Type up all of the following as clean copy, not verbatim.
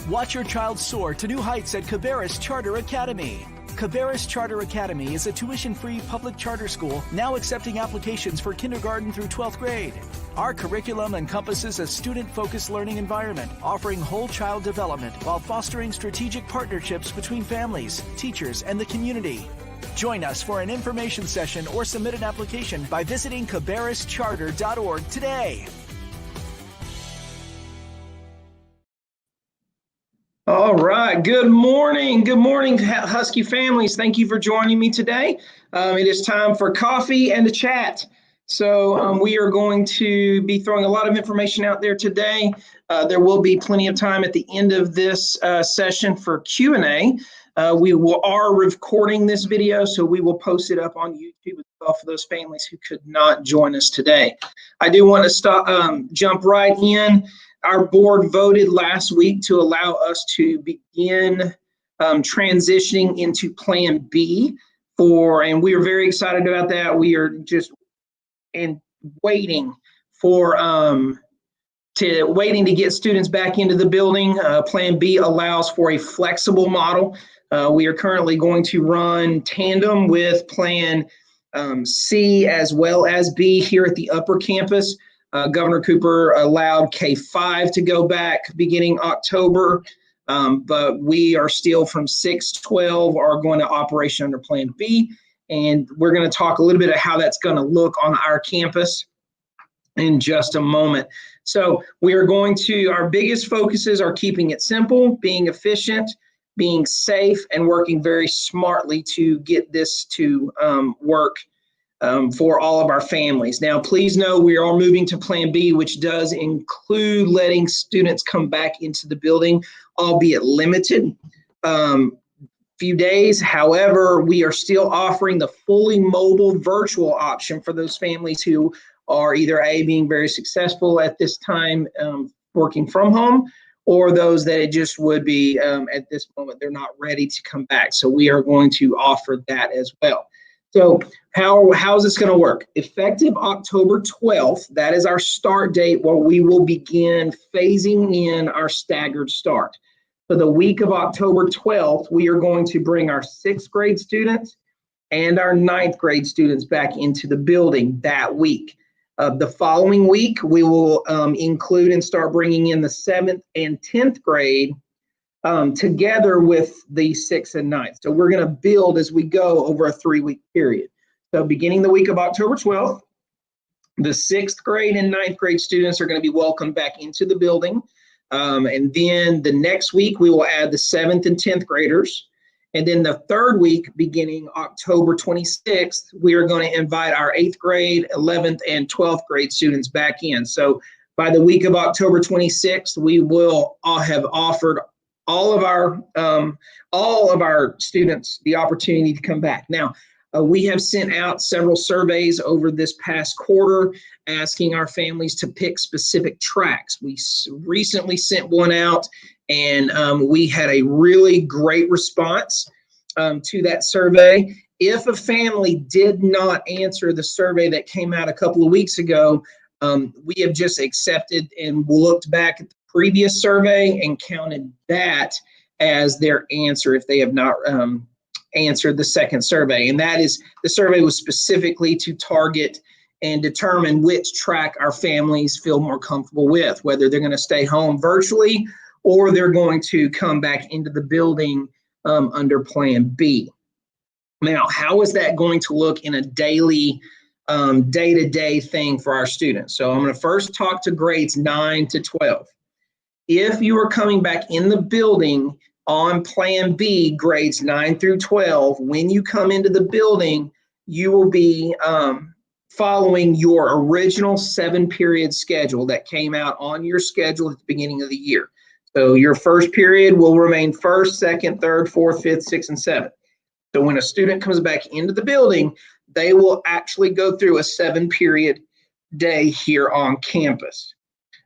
Watch your child soar to new heights at Cabarrus Charter Academy. Cabarrus Charter Academy is a tuition-free public charter school now accepting applications for kindergarten through 12th grade. Our curriculum encompasses a student-focused learning environment, offering whole child development while fostering strategic partnerships between families, teachers, and the community. Join us for an information session or submit an application by visiting cabarruscharter.org today. All right. Good morning. Good morning, Husky families. Thank you for joining me today. It is time for coffee and a chat. So we are going to be throwing a lot of information out there today. There will be plenty of time at the end of this session for Q&A. We are recording this video, so we will post it up on YouTube as well for those families who could not join us today. I do want to jump right in. Our board voted last week to allow us to begin transitioning into Plan B and we are very excited about that. We are just waiting to get students back into the building. Plan B allows for a flexible model. We are currently going to run tandem with Plan C as well as B here at the upper campus. Governor Cooper allowed K-5 to go back beginning October, but we are still from 6-12 are going to operation under Plan B, and we're going to talk a little bit of how that's going to look on our campus in just a moment. So our biggest focuses are keeping it simple, being efficient, being safe, and working very smartly to get this to work for all of our families. Now, please know we are moving to Plan B, which does include letting students come back into the building, albeit limited few days. However, we are still offering the fully mobile virtual option for those families who are either being very successful at this time working from home, or those that it just would be at this moment, they're not ready to come back. So we are going to offer that as well. So how is this going to work? Effective October 12th, that is our start date where we will begin phasing in our staggered start. So the week of October 12th, we are going to bring our 6th grade students and our 9th grade students back into the building that week. The following week, we will include and start bringing in the 7th and 10th grade together with the 6th and 9th. So we're going to build as we go over a 3-week period. So beginning the week of October 12th, the 6th grade and 9th grade students are going to be welcomed back into the building. And then the next week, we will add the 7th and 10th graders. And then the 3rd week, beginning October 26th, we are going to invite our 8th grade, 11th, and 12th grade students back in. So by the week of October 26th, we will have offered all of our students the opportunity to come back. Now, we have sent out several surveys over this past quarter asking our families to pick specific tracks. We recently sent one out, and we had a really great response to that survey. If a family did not answer the survey that came out a couple of weeks ago, we have just accepted and looked back at the previous survey and counted that as their answer if they have not answered the second survey. And that is, the survey was specifically to target and determine which track our families feel more comfortable with, whether they're going to stay home virtually or they're going to come back into the building under Plan B. Now, how is that going to look in a daily, day-to-day thing for our students? So I'm going to first talk to grades 9 to 12. If you are coming back in the building on Plan B, grades 9 through 12, when you come into the building, you will be following your original 7-period schedule that came out on your schedule at the beginning of the year. So your first period will remain 1st, 2nd, 3rd, 4th, 5th, 6th, and 7th. So when a student comes back into the building, they will actually go through a 7-period day here on campus.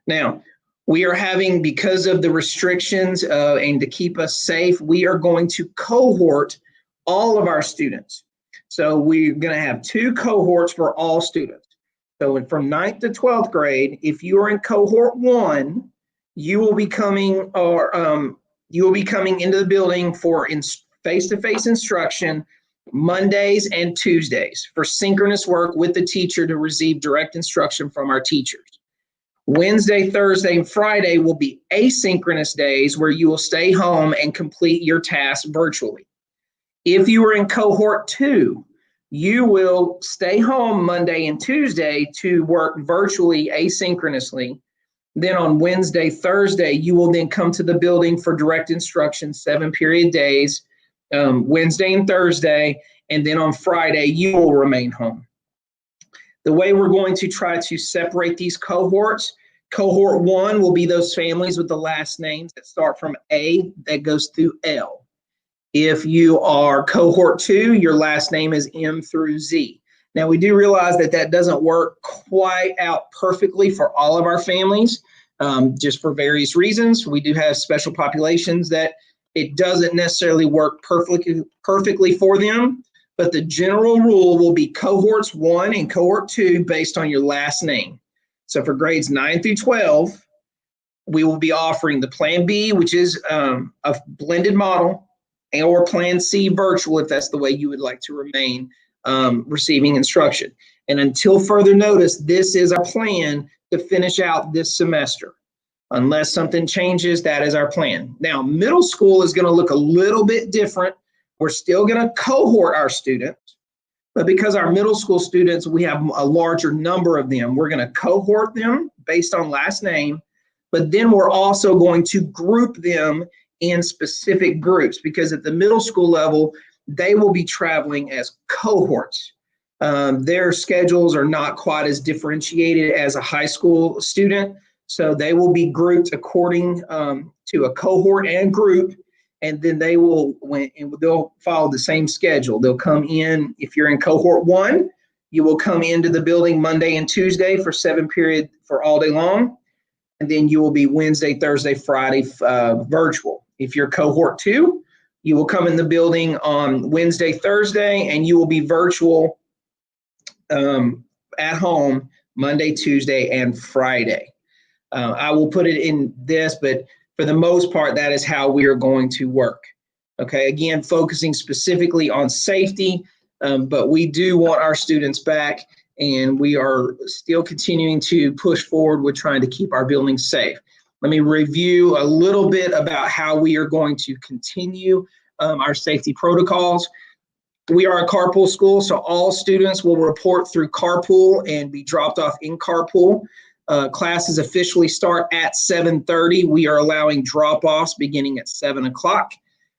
Now, we are having, because of the restrictions and to keep us safe, we are going to cohort all of our students. So we're going to have 2 cohorts for all students. So from 9th to 12th grade, if you are in cohort 1, you will be coming you will be coming into the building for face-to-face instruction Mondays and Tuesdays for synchronous work with the teacher to receive direct instruction from our teachers. Wednesday, Thursday, and Friday will be asynchronous days where you will stay home and complete your tasks virtually. If you are in cohort 2, you will stay home Monday and Tuesday to work virtually asynchronously. Then on Wednesday, Thursday, you will then come to the building for direct instruction, 7-period days, Wednesday and Thursday, and then on Friday, you will remain home. The way we're going to try to separate these cohorts, cohort 1 will be those families with the last names that start from A that goes through L. If you are cohort 2, your last name is M through Z. Now, we do realize that that doesn't work quite out perfectly for all of our families, just for various reasons. We do have special populations that it doesn't necessarily work perfectly for them, but the general rule will be cohorts 1 and cohort 2 based on your last name. So for grades 9 through 12, we will be offering the Plan B, which is a blended model, or Plan C virtual if that's the way you would like to remain receiving instruction. And until further notice, this is our plan to finish out this semester. Unless something changes, that is our plan. Now, middle school is going to look a little bit different. We're still going to cohort our students, but because our middle school students, we have a larger number of them, we're going to cohort them based on last name, but then we're also going to group them in specific groups because at the middle school level, they will be traveling as cohorts. Their schedules are not quite as differentiated as a high school student. So they will be grouped according to a cohort and group, and then they'll follow the same schedule. They'll come in, if you're in cohort 1, you will come into the building Monday and Tuesday for 7-period for all day long, and then you will be Wednesday, Thursday, Friday virtual. If you're cohort 2, you will come in the building on Wednesday, Thursday, and you will be virtual at home Monday, Tuesday, and Friday. I will put it in this, but for the most part, that is how we are going to work. Okay, again, focusing specifically on safety, but we do want our students back, and we are still continuing to push forward with trying to keep our buildings safe. Let me review a little bit about how we are going to continue our safety protocols. We are a carpool school, so all students will report through carpool and be dropped off in carpool. Classes officially start at 7:30. We are allowing drop-offs beginning at 7 o'clock.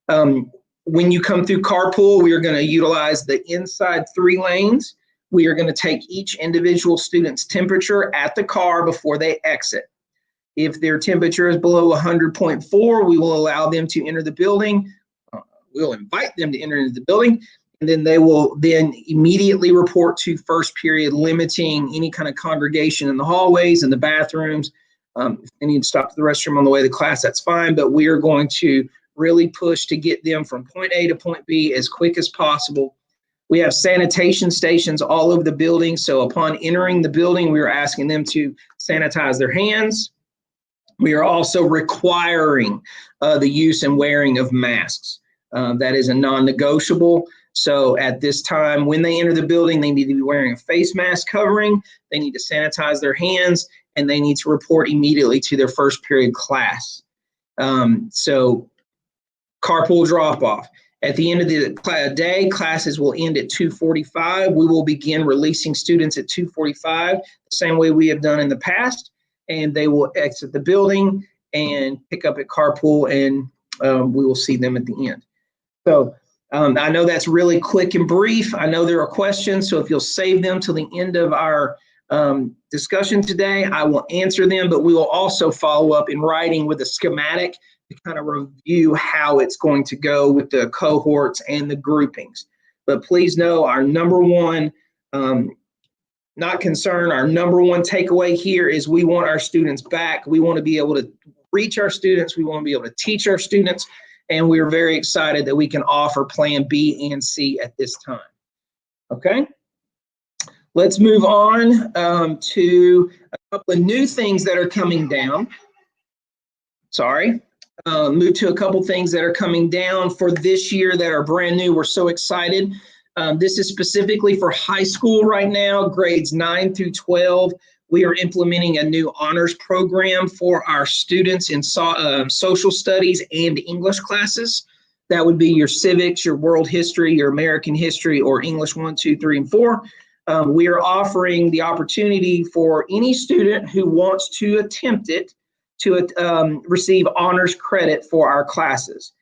When you come through carpool, we are going to utilize the inside 3 lanes. We are going to take each individual student's temperature at the car before they exit. If their temperature is below 100.4, we will allow them to enter the building. We'll invite them to enter into the building, and then they will then immediately report to first period, limiting any kind of congregation in the hallways and the bathrooms. If they need to stop to the restroom on the way to class, that's fine, but we are going to really push to get them from point A to point B as quick as possible. We have sanitation stations all over the building, so upon entering the building, we are asking them to sanitize their hands. We are also requiring the use and wearing of masks. That is a non-negotiable. So at this time, when they enter the building, they need to be wearing a face mask covering, they need to sanitize their hands, and they need to report immediately to their first period class. So carpool drop-off. At the end of the day, classes will end at 2:45. We will begin releasing students at 2:45, the same way we have done in the past, and they will exit the building and pick up at carpool, and we will see them at the end. So I know that's really quick and brief. I know there are questions, so if you'll save them till the end of our discussion today, I will answer them, but we will also follow up in writing with a schematic to kind of review how it's going to go with the cohorts and the groupings. But please know our number one, not concern, our number one takeaway here is we want our students back. We want to be able to reach our students. We want to be able to teach our students. And we're very excited that we can offer Plan B and C at this time. Okay, let's move on to a couple of new things that are coming down. Sorry, move to a couple things that are coming down for this year that are brand new. We're so excited. This is specifically for high school right now, grades 9 through 12. We are implementing a new honors program for our students in social studies and English classes. That would be your civics, your world history, your American history, or English 1, 2, 3, and 4. We are offering the opportunity for any student who wants to attempt it to receive honors credit for our classes.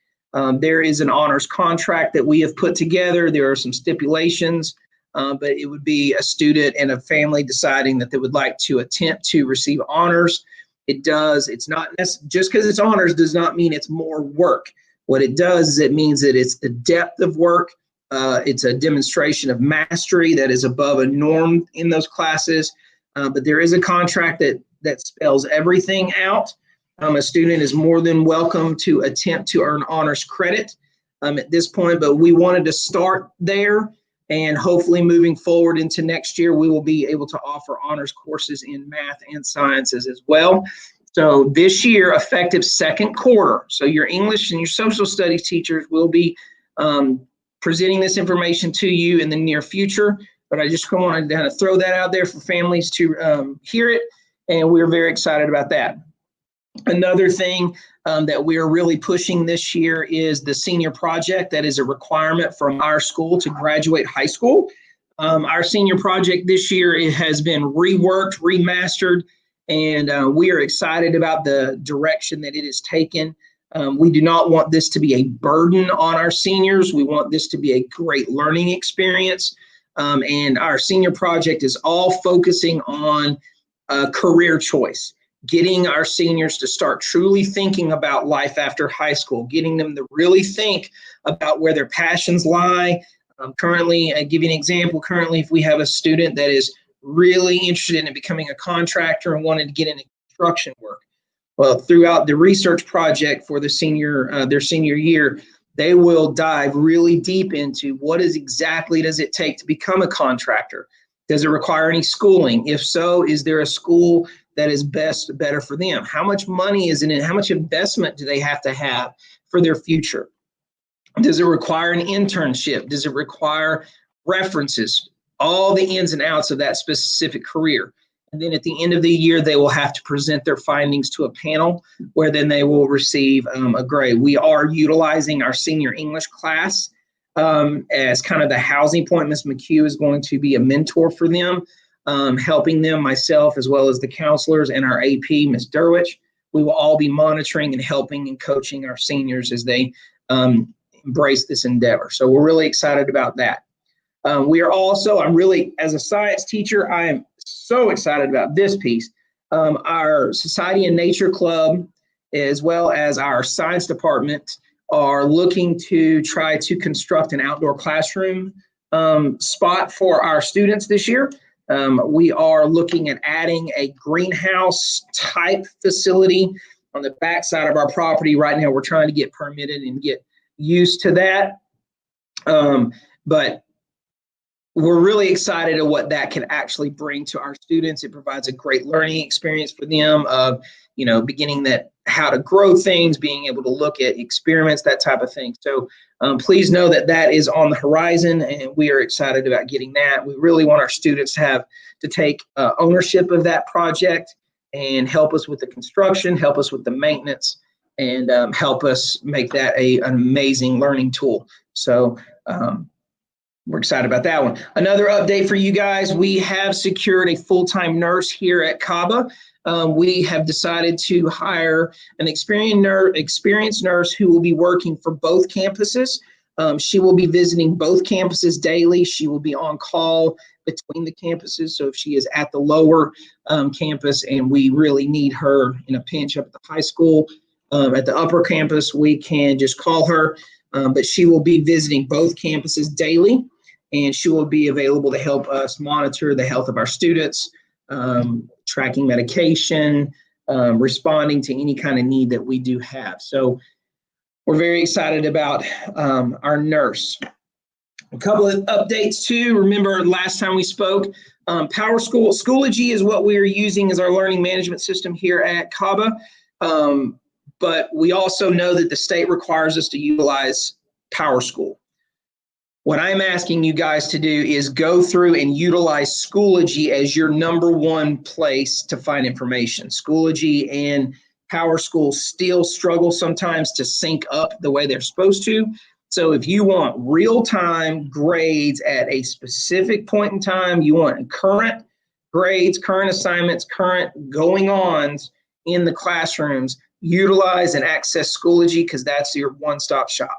There is an honors contract that we have put together. There are some stipulations, but it would be a student and a family deciding that they would like to attempt to receive honors. It's not just because it's honors does not mean it's more work. What it does is it means that it's the depth of work. It's a demonstration of mastery that is above a norm in those classes. But there is a contract that spells everything out. A student is more than welcome to attempt to earn honors credit at this point, but we wanted to start there, and hopefully moving forward into next year, we will be able to offer honors courses in math and sciences as well. So this year, effective second quarter, so your English and your social studies teachers will be presenting this information to you in the near future, but I just wanted to kind of throw that out there for families to hear it, and we're very excited about that. Another thing that we are really pushing this year is the senior project. That is a requirement from our school to graduate high school. Our senior project this year, it has been reworked, remastered, and we are excited about the direction that it has taken. We do not want this to be a burden on our seniors. We want this to be a great learning experience. And our senior project is all focusing on career choice, getting our seniors to start truly thinking about life after high school, getting them to really think about where their passions lie. Currently, I give you an example. Currently, if we have a student that is really interested in becoming a contractor and wanted to get into construction work, well, throughout the research project for the their senior year, they will dive really deep into what exactly does it take to become a contractor? Does it require any schooling? If so, is there a school that is better for them? How much money is in it? How much investment do they have for their future? Does it require an internship? Does it require references? All the ins and outs of that specific career. And then at the end of the year, they will have to present their findings to a panel where then they will receive a grade. We are utilizing our senior English class as kind of the housing point. Ms. McHugh is going to be a mentor for them, helping them, myself, as well as the counselors and our AP, Ms. Derwich. We will all be monitoring and helping and coaching our seniors as they embrace this endeavor. So we're really excited about that. As a science teacher, I am so excited about this piece. Our Society and Nature Club, as well as our science department, are looking to try to construct an outdoor classroom spot for our students this year. We are looking at adding a greenhouse type facility on the backside of our property. Right now, we're trying to get permitted and get used to that. But we're really excited at what that can actually bring to our students. It provides a great learning experience for them of, beginning how to grow things, being able to look at experiments, that type of thing. So please know that is on the horizon, and we are excited about getting that. We really want our students to take ownership of that project and help us with the construction, help us with the maintenance, and help us make that an amazing learning tool. So we're excited about that one. Another update for you guys, we have secured a full-time nurse here at CABA. We have decided to hire an experienced nurse who will be working for both campuses. She will be visiting both campuses daily. She will be on call between the campuses. So if she is at the lower campus and we really need her in a pinch up at the high school, at the upper campus, we can just call her. But she will be visiting both campuses daily, and she will be available to help us monitor the health of our students, tracking medication, responding to any kind of need that we do have. So we're very excited about our nurse. A couple of updates too. Remember last time we spoke, Power School, Schoology is what we are using as our learning management system here at CABA. but we also know that the state requires us to utilize PowerSchool. What I'm asking you guys to do is go through and utilize Schoology as your #1 place to find information. Schoology and PowerSchool still struggle sometimes to sync up the way they're supposed to. So if you want real-time grades at a specific point in time, you want current grades, current assignments, current going-ons in the classrooms, utilize and access Schoology because that's your one-stop shop.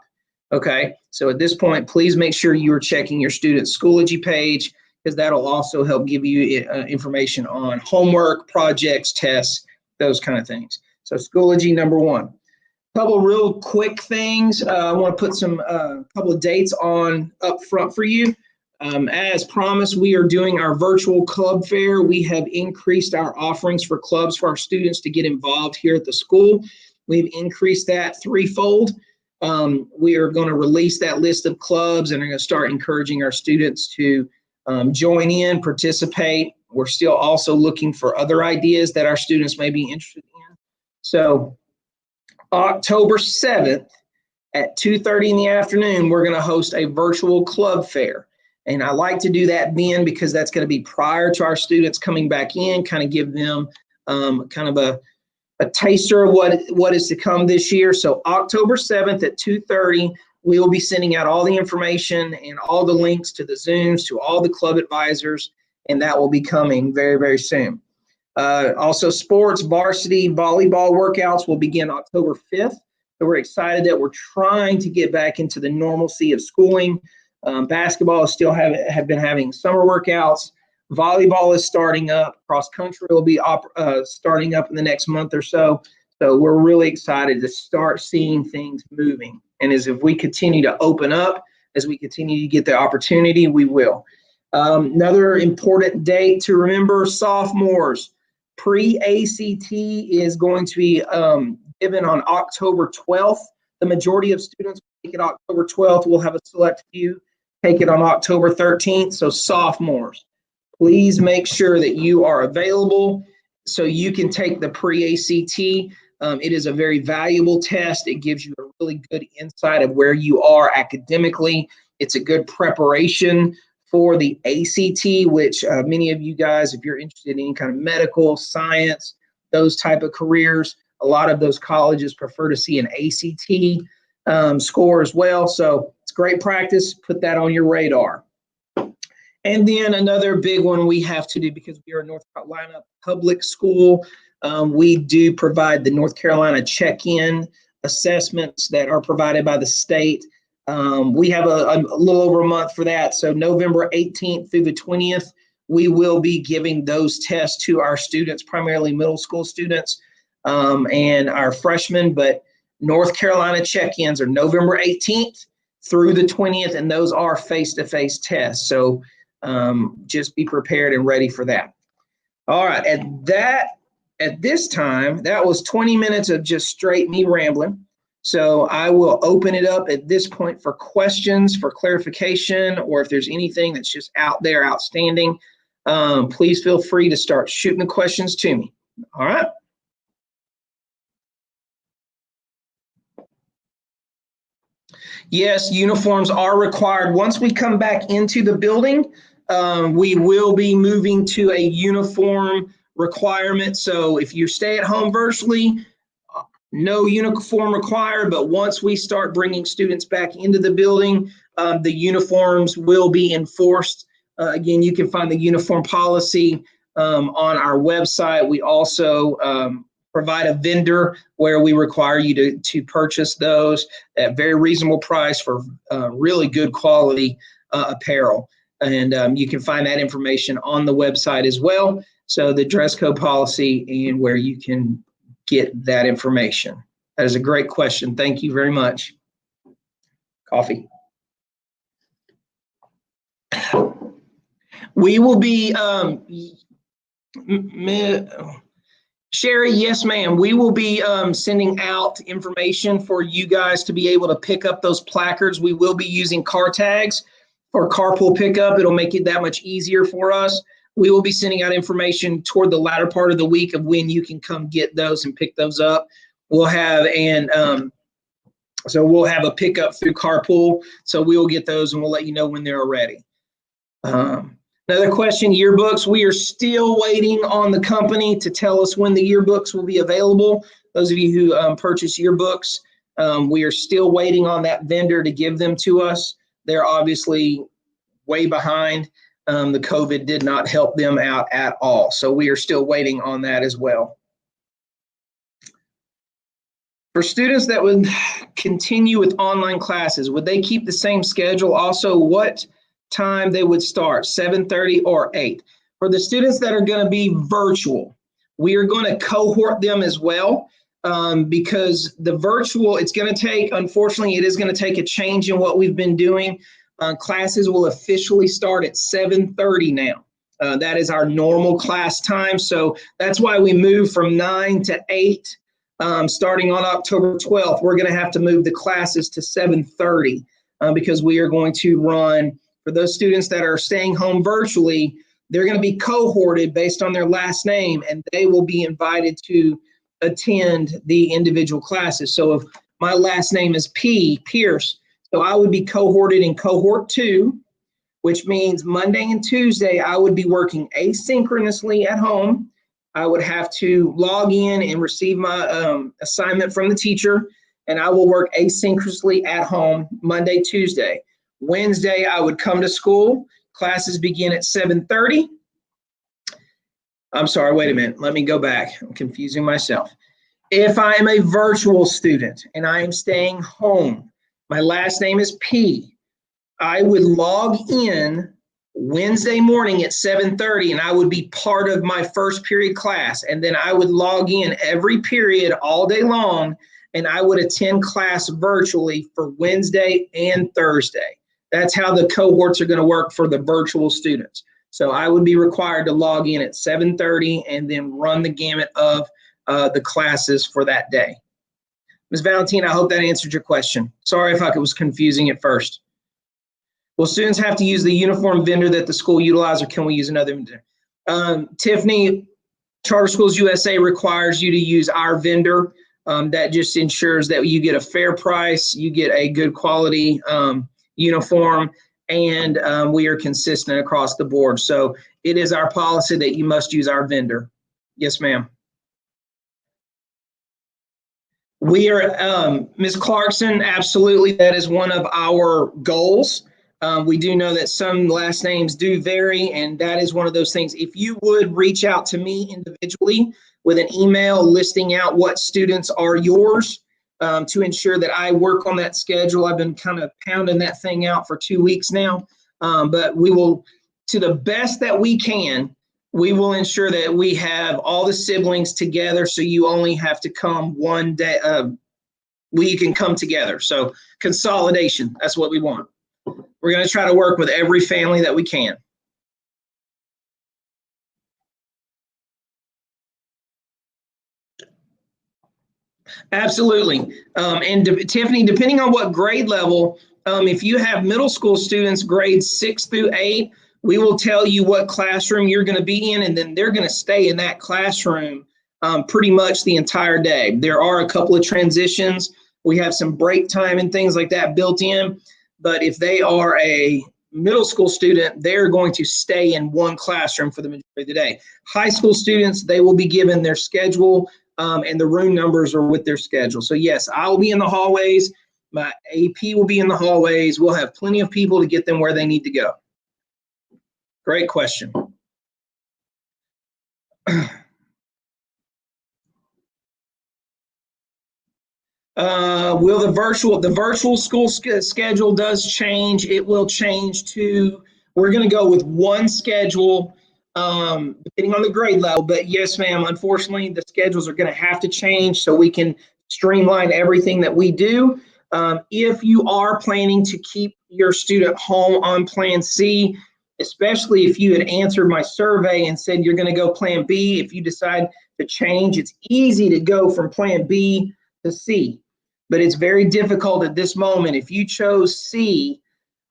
Okay, so at this point, please make sure you are checking your student's Schoology page because that'll also help give you information on homework, projects, tests, those kind of things. So Schoology #1. Couple real quick things. I want to put some couple of dates on up front for you. As promised, we are doing our virtual club fair. We have increased our offerings for clubs for our students to get involved here at the school. We've increased that threefold. We are going to release that list of clubs and are going to start encouraging our students to join in, participate. We're still also looking for other ideas that our students may be interested in. So October 7th at 2:30 in the afternoon, we're going to host a virtual club fair. And I like to do that then because that's going to be prior to our students coming back in, kind of give them kind of a taster of what is to come this year. So October 7th at 2:30, we will be sending out all the information and all the links to the Zooms, to all the club advisors, and that will be coming very, very soon. Also, sports, varsity, volleyball workouts will begin October 5th. So we're excited that we're trying to get back into the normalcy of schooling. Basketball is still have been having summer workouts. Volleyball is starting up. Cross country will be starting up in the next month or so. So we're really excited to start seeing things moving. And as if we continue to open up, as we continue to get the opportunity, we will. Another important date to remember, sophomores. Pre-ACT is going to be given on October 12th. The majority of students will take it October 12th. We'll have a select few take it on October 13th. So sophomores, please make sure that you are available so you can take the pre-ACT. It is a very valuable test. It gives you a really good insight of where you are academically. It's a good preparation for the ACT, which many of you guys, if you're interested in any kind of medical, science, those type of careers, a lot of those colleges prefer to see an ACT score as well. So it's great practice. Put that on your radar. And then another big one we have to do, because we are a North Carolina public school, we do provide the North Carolina check-in assessments that are provided by the state. We have a little over a month for that. So November 18th through the 20th, we will be giving those tests to our students, primarily middle school students and our freshmen. But North Carolina check-ins are November 18th through the 20th, and those are face-to-face tests. So just be prepared and ready for that. All right, at this time, that was 20 minutes of just straight me rambling. So I will open it up at this point for questions, for clarification, or if there's anything that's just out there outstanding, please feel free to start shooting the questions to me. All right. Yes, uniforms are required. Once we come back into the building, we will be moving to a uniform requirement. So if you stay at home virtually, no uniform required, but once we start bringing students back into the building, the uniforms will be enforced. Again, you can find the uniform policy on our website. We also provide a vendor where we require you to purchase those at very reasonable price for really good quality apparel. And you can find that information on the website as well. So the dress code policy and where you can get that information. That is a great question. Thank you very much. Coffee. We will be, Sherry, yes, ma'am. We will be sending out information for you guys to be able to pick up those placards. We will be using car tags for carpool pickup. It'll make it that much easier for us. We will be sending out information toward the latter part of the week of when you can come get those and pick those up. we'll have so we'll have a pickup through carpool. So we will get those and we'll let you know when they're ready. Another question, yearbooks. We are still waiting on the company to tell us when the yearbooks will be available. Those of you who purchase yearbooks, we are still waiting on that vendor to give them to us. They're obviously way behind. The COVID did not help them out at all. So we are still waiting on that as well. For students that would continue with online classes, would they keep the same schedule? Also, what time they would start, 7:30 or 8? For the students that are going to be virtual, we are going to cohort them as well, because the virtual, it's going to take, unfortunately, it is going to take a change in what we've been doing. Classes will officially start at 7:30 now. That is our normal class time. So that's why we moved from 9 to 8. Starting on October 12th, we're going to have to move the classes to 7:30 because we are going to run, for those students that are staying home virtually, they're going to be cohorted based on their last name, and they will be invited to attend the individual classes. So if my last name is Pierce, so I would be cohorted in cohort 2, which means Monday and Tuesday, I would be working asynchronously at home. I would have to log in and receive my assignment from the teacher, and I will work asynchronously at home Monday, Tuesday. Wednesday, I would come to school. Classes begin at 7:30. I'm sorry, wait a minute. Let me go back. I'm confusing myself. If I am a virtual student and I am staying home, my last name is P, I would log in Wednesday morning at 7:30, and I would be part of my first period class. And then I would log in every period all day long, and I would attend class virtually for Wednesday and Thursday. That's how the cohorts are going to work for the virtual students. So I would be required to log in at 7:30 and then run the gamut of the classes for that day. Ms. Valentine, I hope that answered your question. Sorry if I was confusing at first. Will students have to use the uniform vendor that the school utilizes, or can we use another vendor? Tiffany, Charter Schools USA requires you to use our vendor. That just ensures that you get a fair price, you get a good quality uniform, and we are consistent across the board. So it is our policy that you must use our vendor. Yes, ma'am. We are, Ms. Clarkson, absolutely, that is one of our goals. We do know that some last names do vary, and that is one of those things. If you would reach out to me individually with an email listing out what students are yours, to ensure that I work on that schedule. I've been kind of pounding that thing out for 2 weeks now, but we will, to the best that we can, we will ensure that we have all the siblings together, so you only have to come one day, we can come together. So consolidation, that's what we want. We're going to try to work with every family that we can. Absolutely. And Tiffany, depending on what grade level, if you have middle school students, grades 6 through 8, we will tell you what classroom you're going to be in, and then they're going to stay in that classroom pretty much the entire day. There are a couple of transitions. We have some break time and things like that built in. But if they are a middle school student, they're going to stay in one classroom for the majority of the day. High school students, they will be given their schedule, and the room numbers are with their schedule. So yes, I'll be in the hallways. My AP will be in the hallways. We'll have plenty of people to get them where they need to go. Great question. Will the virtual school schedule does change. It will change to, we're going to go with one schedule, depending on the grade level. But yes, ma'am, unfortunately, the schedules are going to have to change so we can streamline everything that we do. If you are planning to keep your student home on Plan C, especially if you had answered my survey and said you're going to go Plan B, if you decide to change, it's easy to go from Plan B to C. But it's very difficult at this moment. If you chose C,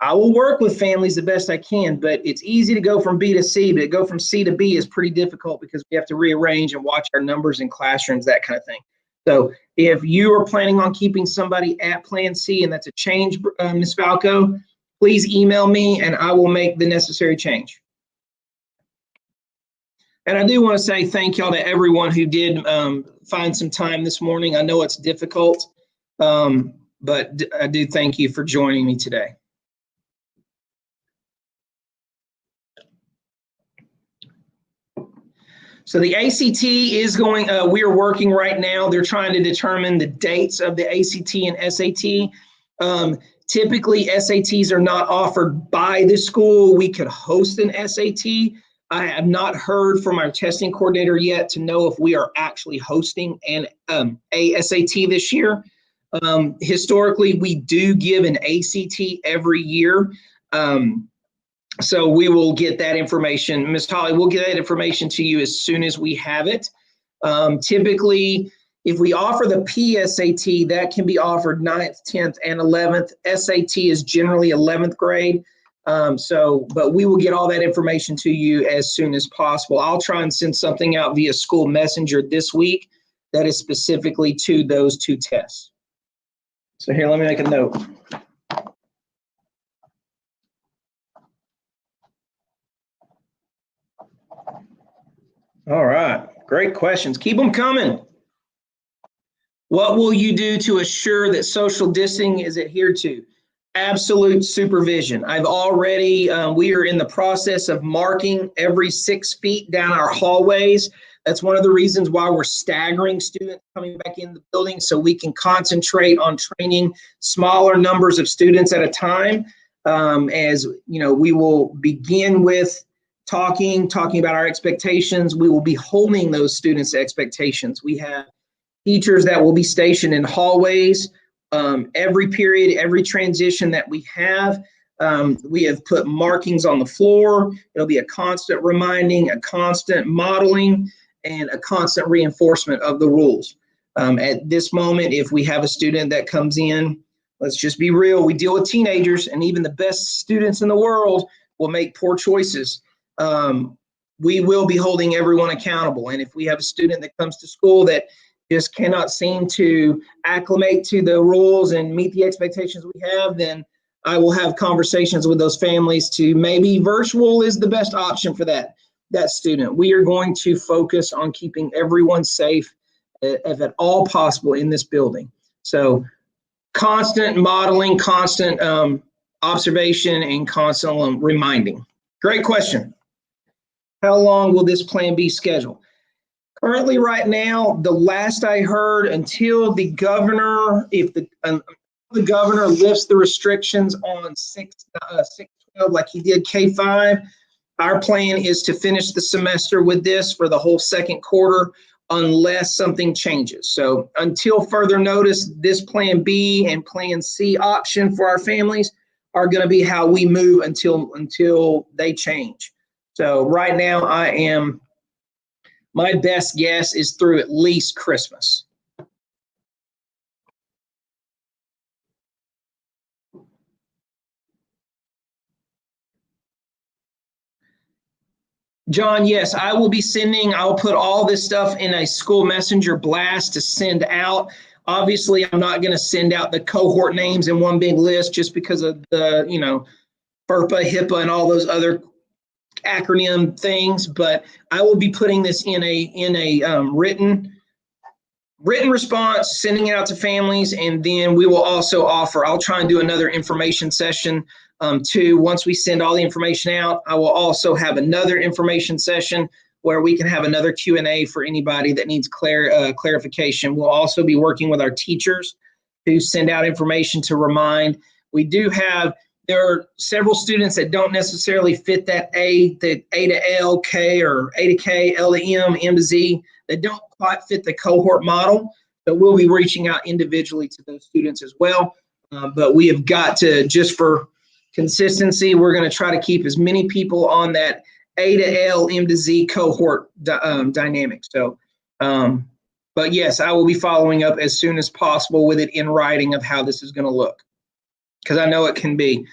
I will work with families the best I can, but it's easy to go from B to C, but to go from C to B is pretty difficult because we have to rearrange and watch our numbers in classrooms, that kind of thing. So if you are planning on keeping somebody at Plan C and that's a change, Ms. Falco, please email me and I will make the necessary change. And I do want to say thank y'all to everyone who did find some time this morning. I know it's difficult, but I do thank you for joining me today. So the ACT is going, we are working right now. They're trying to determine the dates of the ACT and SAT. Typically, SATs are not offered by the school. We could host an SAT. I have not heard from our testing coordinator yet to know if we are actually hosting a SAT this year. Historically, we do give an ACT every year. So we will get that information. Ms. Holly, we'll get that information to you as soon as we have it. Typically, if we offer the PSAT, that can be offered 9th, 10th, and 11th. SAT is generally 11th grade. But we will get all that information to you as soon as possible. I'll try and send something out via school messenger this week that is specifically to those two tests. So here, let me make a note. All right, great questions. Keep them coming. What will you do to assure that social distancing is adhered to? Absolute supervision. I've already, we are in the process of marking every 6 feet down our hallways. That's one of the reasons why we're staggering students coming back in the building, so we can concentrate on training smaller numbers of students at a time. As you know, we will begin with talking about our expectations. We will be holding those students' expectations. We have teachers that will be stationed in hallways. Every period, every transition that we have put markings on the floor. It'll be a constant reminding, a constant modeling, and a constant reinforcement of the rules. At this moment, if we have a student that comes in, let's just be real, we deal with teenagers, and even the best students in the world will make poor choices. We will be holding everyone accountable. And if we have a student that comes to school that just cannot seem to acclimate to the rules and meet the expectations we have, then I will have conversations with those families to maybe virtual is the best option for that student. We are going to focus on keeping everyone safe if at all possible in this building. So constant modeling, constant observation, and constant reminding. Great question. How long will this plan be scheduled? Currently, right now, the last I heard, until the governor, if the governor lifts the restrictions on 6-12 like he did K-5, our plan is to finish the semester with this for the whole second quarter unless something changes. So until further notice, this Plan B and Plan C option for our families are going to be how we move until they change. So right now, my best guess is through at least Christmas. John, yes, I will be I'll put all this stuff in a school messenger blast to send out. Obviously, I'm not going to send out the cohort names in one big list just because of the, FERPA, HIPAA, and all those other acronym things, but I will be putting this in a written response, sending it out to families, and then we will also offer, I'll try and do another information session too. Once we send all the information out, I will also have another information session where we can have another Q&A for anybody that needs clarification. We'll also be working with our teachers to send out information to remind. There are several students that don't necessarily fit that A to L, K, or A to K, L to M, M to Z, that don't quite fit the cohort model. So we'll be reaching out individually to those students as well. But we have got to, just for consistency, we're going to try to keep as many people on that A to L, M to Z cohort dynamic. So, but yes, I will be following up as soon as possible with it in writing of how this is going to look, because I know it can be.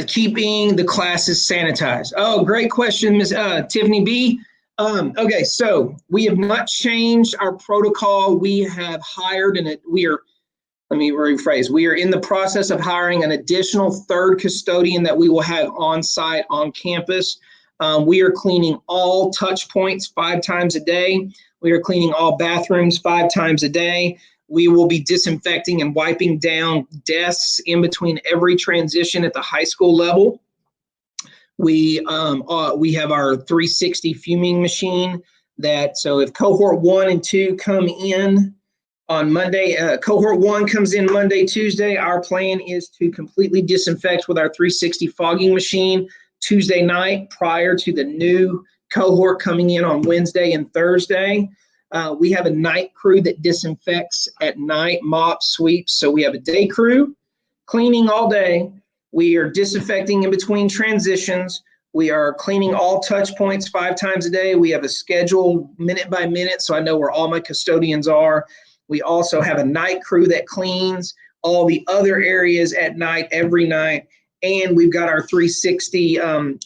Keeping the classes sanitized? Oh, great question, Ms. Tiffany B. Okay, so we have not changed our protocol. We have hired let me rephrase, we are in the process of hiring an additional third custodian that we will have on site on campus. We are cleaning all touch points 5 times a day. We are cleaning all bathrooms 5 times a day. We will be disinfecting and wiping down desks in between every transition at the high school level. We have our 360 fuming machine so if cohort 1 and 2 come in on Monday, cohort 1 comes in Monday, Tuesday, our plan is to completely disinfect with our 360 fogging machine Tuesday night prior to the new cohort coming in on Wednesday and Thursday. We have a night crew that disinfects at night, mops, sweeps. So we have a day crew cleaning all day. We are disinfecting in between transitions. We are cleaning all touch points 5 times a day. We have a schedule minute by minute, so I know where all my custodians are. We also have a night crew that cleans all the other areas at night, every night. And we've got our 360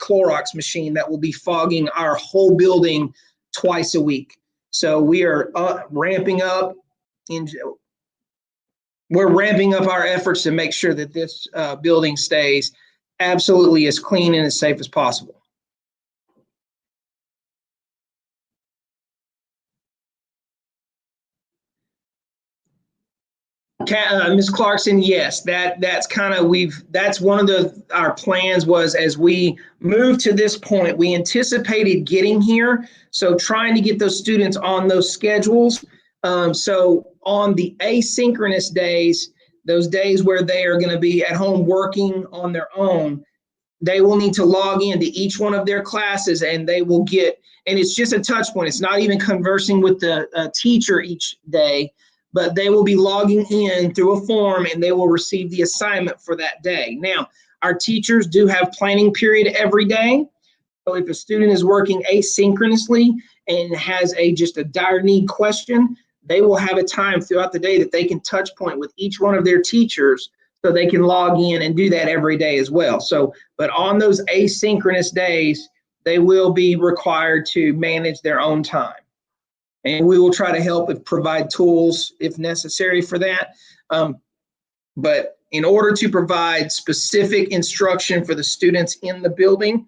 Clorox machine that will be fogging our whole building twice a week. So we are ramping up our efforts to make sure that this building stays absolutely as clean and as safe as possible. Ms. Clarkson, yes, that's one of our plans was as we move to this point, we anticipated getting here. So trying to get those students on those schedules. So on the asynchronous days, those days where they are going to be at home working on their own, they will need to log into each one of their classes and they will get, and it's just a touch point. It's not even conversing with the teacher each day, but they will be logging in through a form and they will receive the assignment for that day. Now, our teachers do have planning period every day. So if a student is working asynchronously and has just a dire need question, they will have a time throughout the day that they can touch point with each one of their teachers so they can log in and do that every day as well. So, but on those asynchronous days, they will be required to manage their own time. And we will try to help and provide tools if necessary for that. But in order to provide specific instruction for the students in the building,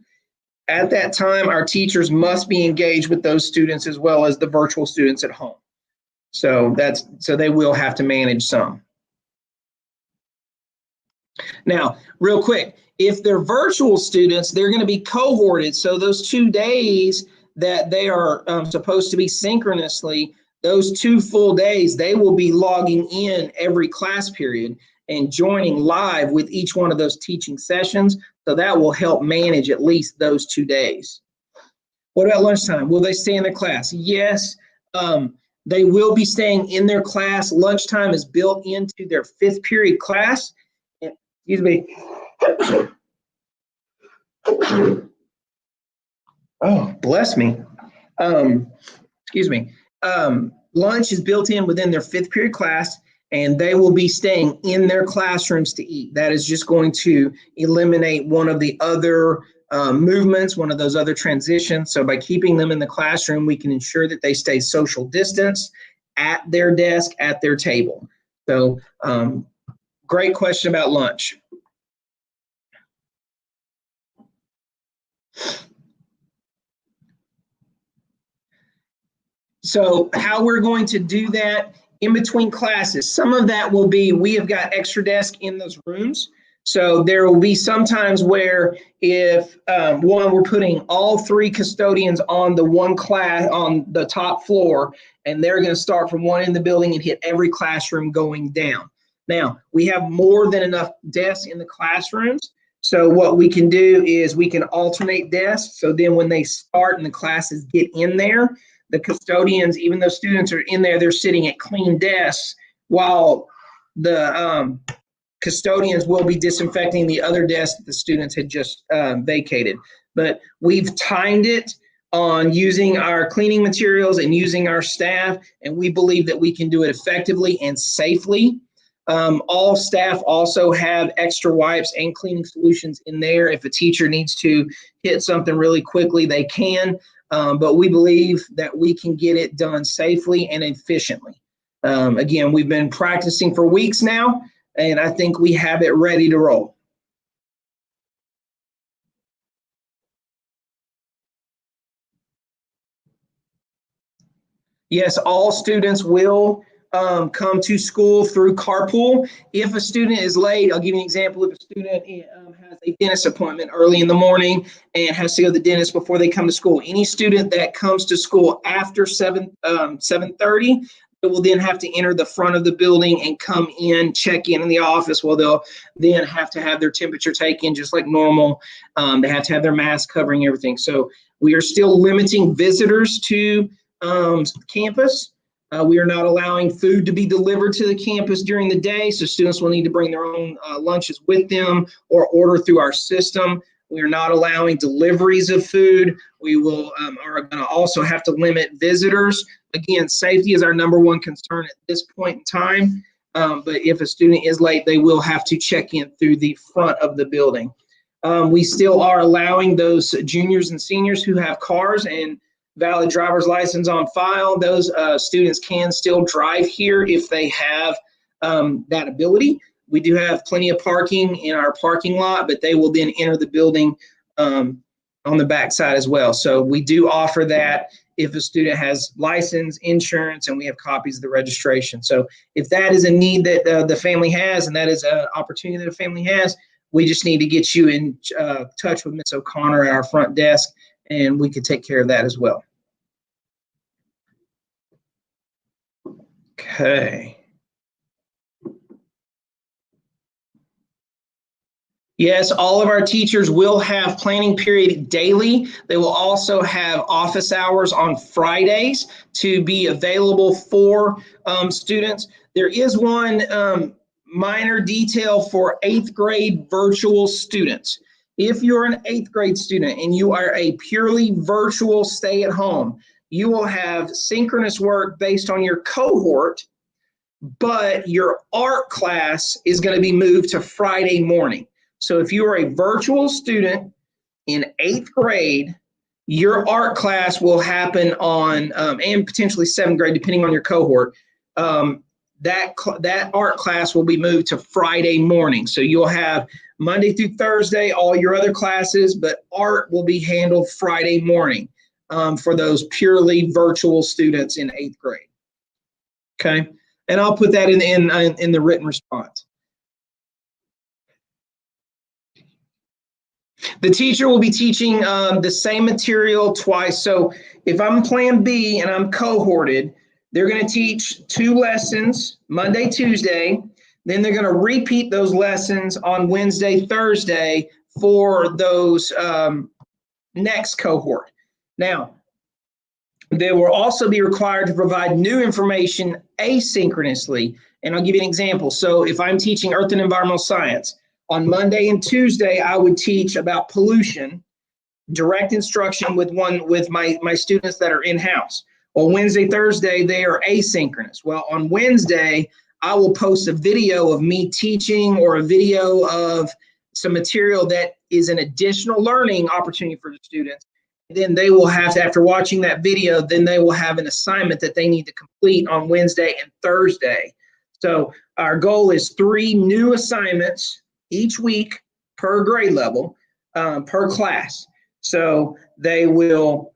at that time, our teachers must be engaged with those students as well as the virtual students at home. So they will have to manage some. Now, real quick, if they're virtual students, they're going to be cohorted. So those 2 days that they are supposed to be synchronously, those 2 full days, they will be logging in every class period and joining live with each one of those teaching sessions. So that will help manage at least those 2 days. What about lunchtime? Will they stay in their class? Yes, they will be staying in their class. Lunchtime is built into their 5th period class. Excuse me. Oh, bless me. Excuse me. Lunch is built in within their 5th period class, and they will be staying in their classrooms to eat. That is just going to eliminate one of the other movements, one of those other transitions. So by keeping them in the classroom, we can ensure that they stay social distance at their desk, at their table. So great question about lunch. So how we're going to do that in between classes, some of that will be, we have got extra desks in those rooms. So there will be some times where if we're putting all 3 custodians on the one class on the top floor, and they're going to start from one end of the building and hit every classroom going down. Now, we have more than enough desks in the classrooms. So what we can do is we can alternate desks. So then when they start and the classes get in there, the custodians, even though students are in there, they're sitting at clean desks while the custodians will be disinfecting the other desks that the students had just vacated. But we've timed it on using our cleaning materials and using our staff, and we believe that we can do it effectively and safely. All staff also have extra wipes and cleaning solutions in there. If a teacher needs to hit something really quickly, they can. but we believe that we can get it done safely and efficiently. Again, we've been practicing for weeks now, and I think we have it ready to roll. Yes, all students will come to school through carpool. If a student is late, I'll give you an example. If a student has a dentist appointment early in the morning and has to go to the dentist before they come to school, any student that comes to school after 7:30, they will then have to enter the front of the building and come in, check in the office. Well, they'll then have to have their temperature taken just like normal. They have to have their mask covering everything. So we are still limiting visitors to campus. We are not allowing food to be delivered to the campus during the day, so students will need to bring their own lunches with them or order through our system. We are not allowing deliveries of food. We will are going to also have to limit visitors. Again, safety is our #1 concern at this point in time, but if a student is late, they will have to check in through the front of the building. We still are allowing those juniors and seniors who have cars and valid driver's license on file. Those students can still drive here if they have that ability. We do have plenty of parking in our parking lot, but they will then enter the building on the backside as well. So we do offer that if a student has license, insurance, and we have copies of the registration. So if that is a need that the family has, and that is an opportunity that a family has, we just need to get you in touch with Ms. O'Connor at our front desk, and we could take care of that as well. Okay. Yes, all of our teachers will have planning period daily. They will also have office hours on Fridays to be available for students. There is one minor detail for 8th grade virtual students. If you're an 8th grade student and you are a purely virtual stay-at-home, you will have synchronous work based on your cohort, but your art class is going to be moved to Friday morning. So if you are a virtual student in 8th grade, your art class will happen on, and potentially 7th grade, depending on your cohort, that art class will be moved to Friday morning. So you'll have Monday through Thursday, all your other classes, but art will be handled Friday morning for those purely virtual students in 8th grade. Okay, and I'll put that in the written response. The teacher will be teaching the same material twice. So if I'm Plan B and I'm cohorted, they're going to teach 2 lessons, Monday, Tuesday. Then they're going to repeat those lessons on Wednesday, Thursday for those next cohort. Now, they will also be required to provide new information asynchronously. And I'll give you an example. So if I'm teaching Earth and Environmental Science, on Monday and Tuesday, I would teach about pollution, direct instruction with my students that are in-house. On Wednesday, Thursday, they are asynchronous. Well, on Wednesday, I will post a video of me teaching or a video of some material that is an additional learning opportunity for the students. And then they will have to, after watching that video, then they will have an assignment that they need to complete on Wednesday and Thursday. So our goal is 3 new assignments each week per grade level, per class. So they will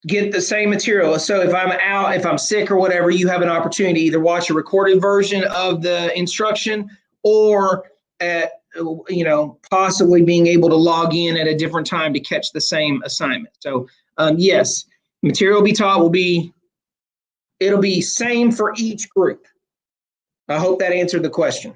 get the same material. So if I'm out, if I'm sick or whatever, you have an opportunity to either watch a recorded version of the instruction or at, possibly being able to log in at a different time to catch the same assignment. So yes, material will be taught it'll be same for each group. I hope that answered the question.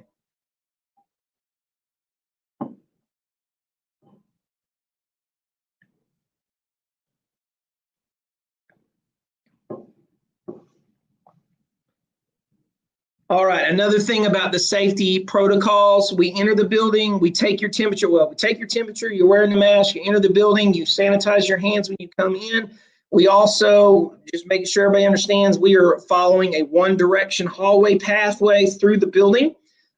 All right, another thing about the safety protocols, we enter the building, we take your temperature. Well, we take your temperature, you're wearing the mask, you enter the building, you sanitize your hands when you come in. We also, just making sure everybody understands, we are following a one-direction hallway pathway through the building,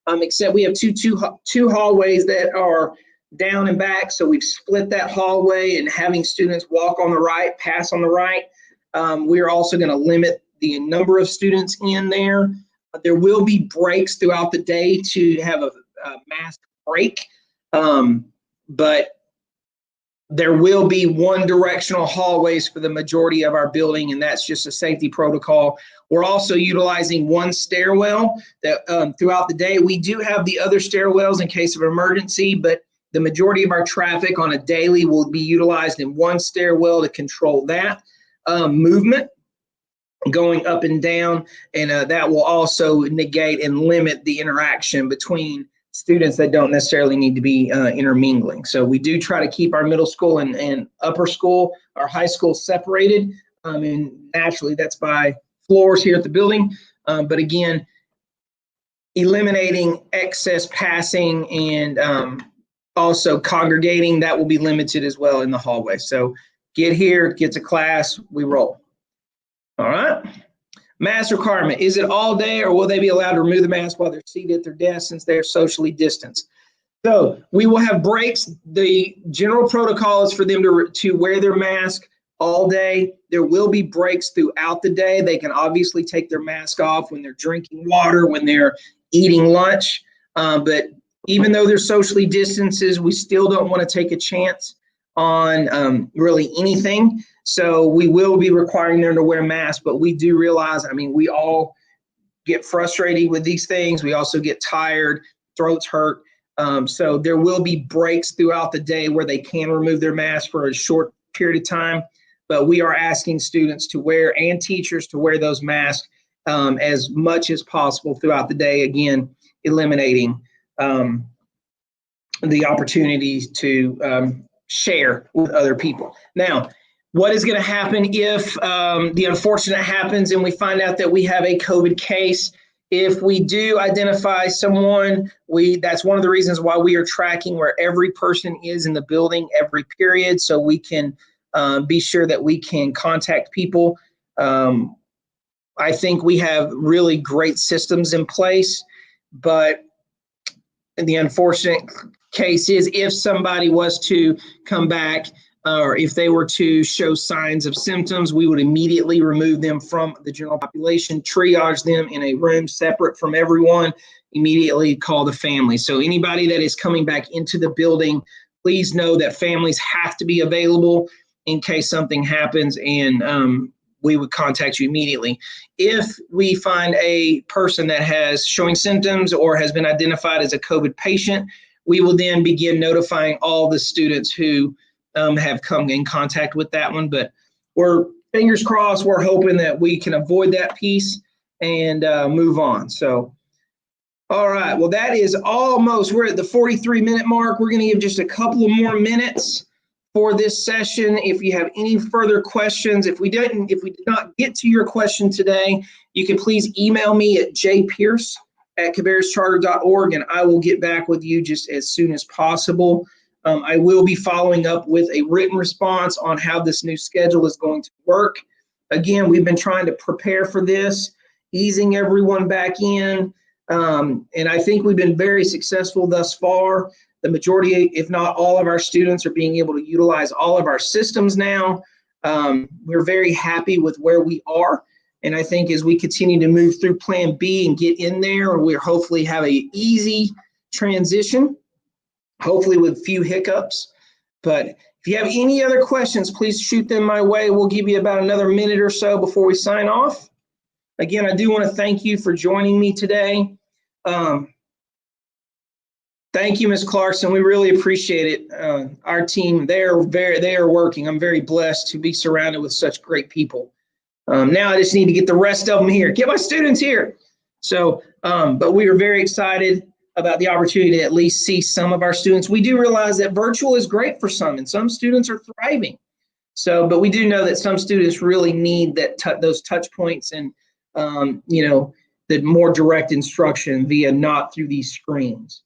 except we have two hallways that are down and back. So we've split that hallway and having students walk on the right, pass on the right. We're also going to limit the number of students in there. There will be breaks throughout the day to have a mask break, but there will be one directional hallways for the majority of our building, and that's just a safety protocol. We're also utilizing one stairwell that throughout the day. We do have the other stairwells in case of emergency, but the majority of our traffic on a daily will be utilized in one stairwell to control that movement going up and down, and that will also negate and limit the interaction between students that don't necessarily need to be intermingling. So we do try to keep our middle school and upper school, our high school separated, and naturally that's by floors here at the building. But again, eliminating excess passing and also congregating, that will be limited as well in the hallway. So get here, get to class, we roll. All right. Mask requirement. Is it all day, or will they be allowed to remove the mask while they're seated at their desk since they're socially distanced? So we will have breaks. The general protocol is for them to wear their mask all day. There will be breaks throughout the day. They can obviously take their mask off when they're drinking water, when they're eating lunch. But even though they're socially distances, we still don't want to take a chance on really anything. So we will be requiring them to wear masks, but we do realize, I mean, we all get frustrated with these things. We also get tired, throats hurt. So there will be breaks throughout the day where they can remove their mask for a short period of time, but we are asking students to wear and teachers to wear those masks as much as possible throughout the day, again, eliminating the opportunities to share with other people. Now, what is going to happen if the unfortunate happens and we find out that we have a COVID case? If we do identify someone, that's one of the reasons why we are tracking where every person is in the building every period, so we can be sure that we can contact people. I think we have really great systems in place, but the unfortunate case is if somebody was to come back or if they were to show signs of symptoms, we would immediately remove them from the general population, triage them in a room separate from everyone, immediately call the family. So anybody that is coming back into the building, please know that families have to be available in case something happens, and we would contact you immediately. If we find a person that has showing symptoms or has been identified as a COVID patient, we will then begin notifying all the students who have come in contact with that one. But we're fingers crossed, we're hoping that we can avoid that piece and move on. So, all right, well, that is almost, we're at the 43-minute mark. We're going to give just a couple of more minutes for this session. If you have any further questions, if we did not get to your question today, you can please email me at jpierce@cabarruscharter.org, and I will get back with you just as soon as possible. I will be following up with a written response on how this new schedule is going to work. Again, we've been trying to prepare for this, easing everyone back in, and I think we've been very successful thus far. The majority, if not all of our students, are being able to utilize all of our systems now. We're very happy with where we are. And I think as we continue to move through Plan B and get in there, we'll hopefully have an easy transition, hopefully with few hiccups. But if you have any other questions, please shoot them my way. We'll give you about another minute or so before we sign off. Again, I do want to thank you for joining me today. Thank you, Ms. Clarkson. We really appreciate it. Our team, they are working. I'm very blessed to be surrounded with such great people. Now I just need to get the rest of them here, get my students here. So, but we are very excited about the opportunity to at least see some of our students. We do realize that virtual is great for some, and some students are thriving. So, but we do know that some students really need that those touch points and, the more direct instruction via not through these screens.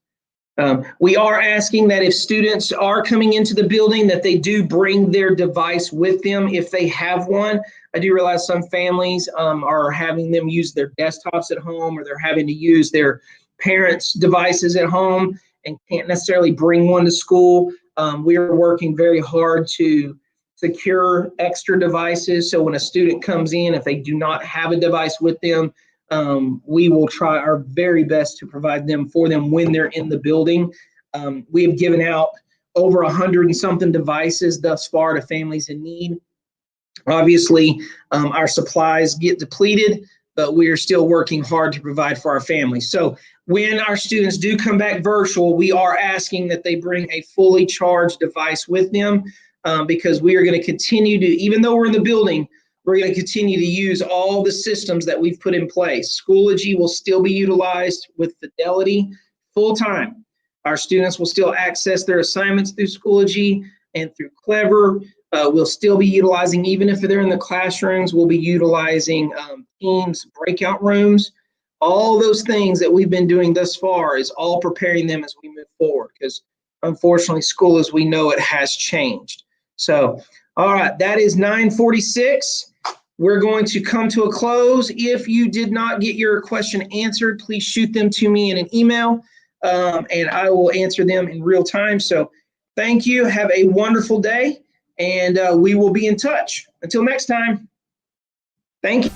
We are asking that if students are coming into the building, that they do bring their device with them if they have one. I do realize some families are having them use their desktops at home, or they're having to use their parents' devices at home. and can't necessarily bring one to school, we are working very hard to secure extra devices. So when a student comes in, if they do not have a device with them, we will try our very best to provide them for them when they're in the building. We have given out over 100 and something devices thus far to families in need. Obviously, our supplies get depleted, but we are still working hard to provide for our families. So when our students do come back virtual, we are asking that they bring a fully charged device with them, because we are going to continue to, even though we're in the building, we're going to continue to use all the systems that we've put in place. Schoology will still be utilized with Fidelity full time. Our students will still access their assignments through Schoology and through Clever. We'll still be utilizing, even if they're in the classrooms, we'll be utilizing Teams breakout rooms. All those things that we've been doing thus far is all preparing them as we move forward, because unfortunately school as we know it has changed. So, all right, that is 9:46. We're going to come to a close. If you did not get your question answered, please shoot them to me in an email, and I will answer them in real time. So thank you. Have a wonderful day, and we will be in touch. Until next time, thank you.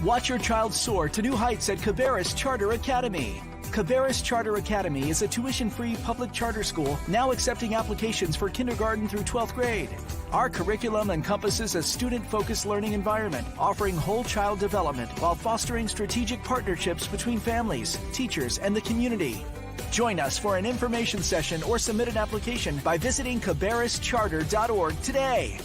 Watch your child soar to new heights at Cabarrus Charter Academy. Cabarrus Charter Academy is a tuition-free public charter school now accepting applications for kindergarten through 12th grade. Our curriculum encompasses a student-focused learning environment, offering whole child development while fostering strategic partnerships between families, teachers, and the community. Join us for an information session or submit an application by visiting cabarruscharter.org today.